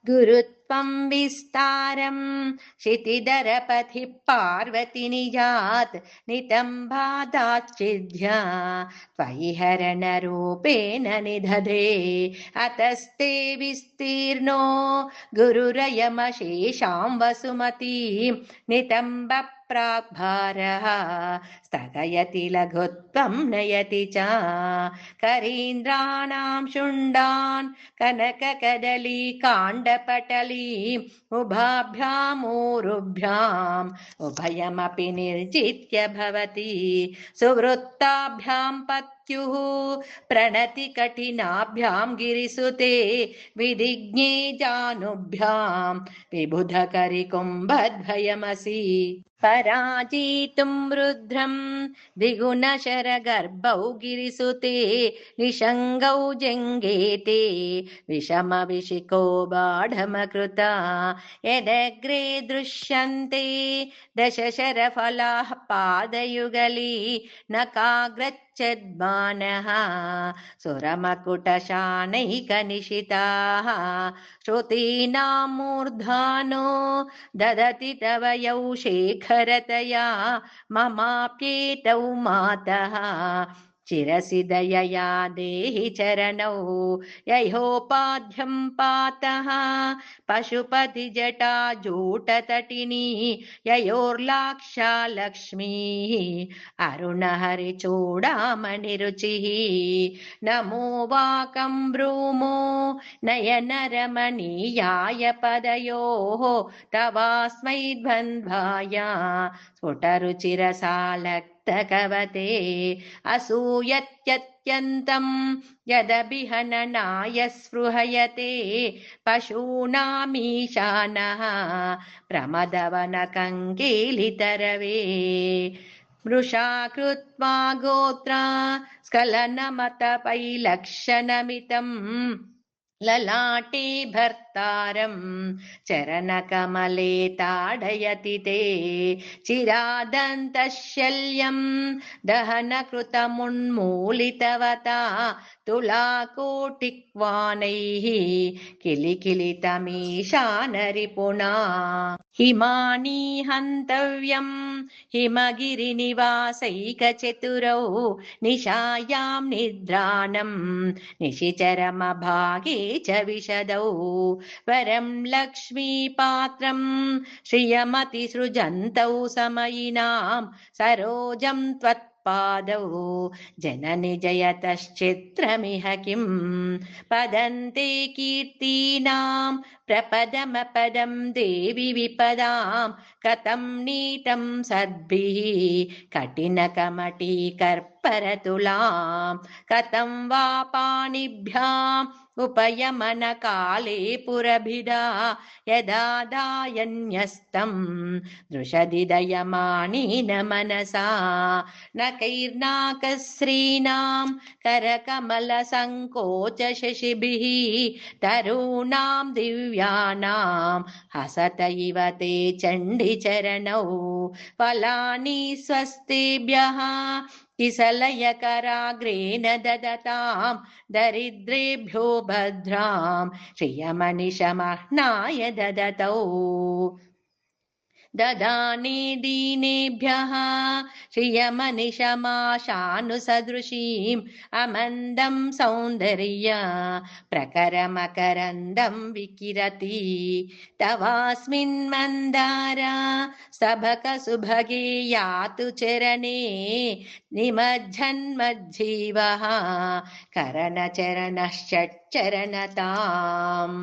गुरुत्वं विस्तारं क्षितिधरपथि पार्वती निजात् नितम्बादाच्चिध्या त्वयि हरणरूपेण निदधे अतस्ते विस्तीर्णो गुरुरयमशेषां वसुमतीं नितम्ब प्राग्भारः स्थगयति लघुत्वं नयति च करीन्द्राणां शुण्डान् कनककदलीकाण्डपटलीम् उभाभ्यामूरुभ्याम् उभयमपि निर्जित्य भवति सुवृत्ताभ्यां पत्युः प्रणति कठिनाभ्यां गिरिसुते विधिज्ञे जानुभ्यां विबुधकरिकुम्भद्भयमसि पराजेतुं रुद्रं द्विगुणशरगर्भौ गिरिसुते निषङ्गौ जङ्गेते विषमविशिखो बाढमकृता यदग्रे दृश्यन्ते दशशरफलाः पादयुगली नकाग्रच्छद्मानः सुरमकुटशानैकनिशिताः श्रुतीनां मूर्धानो ददति तव यौ शेखरतया ममाप्येतौ मातः चिरसि दयया देहि चरणौ ययोपाध्यं पातः पशुपति जटा जूटतटिनी ययोर्लाक्षा लक्ष्मीः अरुणहरिचूडामणिरुचिः नमो वाकं ब्रूमो नयनरमणीयाय पदयोः तवास्मै द्वन्द्वाय स्फुटरुचिरसालक्तकवते असूयत्यत्यन्तं यदभिहननाय स्पृहयते पशूनामीशानः प्रमदवनकङ्केलितरवे मृषा कृत्वा गोत्रा स्खलनमतपैलक्षणमितम् ललाटे भर्तारं चरणकमले ताडयति ते चिरादन्तशल्यं दहनकृतमुन्मूलितवता तुलाकोटिक्वाणैः किलिकिलितमीशानरिपुणा हिमानी हन्तव्यं हिमगिरिनिवासैकचतुरौ निशायां निद्राणं निशिचरमभागे च विशदौ वरं लक्ष्मीपात्रं श्रियमतिसृजन्तौ समयिनां सरोजं त्वत्पादौ जननि जयतश्चित्रमिह किं पदन्ते कीर्तीनां प्रपदमपदं देवि विपदां कथं नीतं सद्भिः कठिनकमटीकर्परतुलां कथं वा पाणिभ्याम् उपयमनकाले पुरभिदा यदा दायन्यस्तं दृशदि दयमानेन मनसा नकैर्नाकश्रीणां करकमलसङ्कोचशशिभिः तरूणां दिव्यानां हसत इव ते चण्डिचरणौ फलानि स्वस्तिभ्यः किसलयकराग्रेण ददतां दरिद्रेभ्यो भद्रां श्रियमनिशमह्नाय ददतौ ददाने दीनेभ्यः श्रियमनिशमाशानुसदृशीम् अमन्दं सौन्दर्य प्रकरमकरन्दं विकिरति तवास्मिन् मन्दारा स्तभकसुभगे यातु चरणे निमज्जन्मज्जीवः करणचरणश्चरणताम्।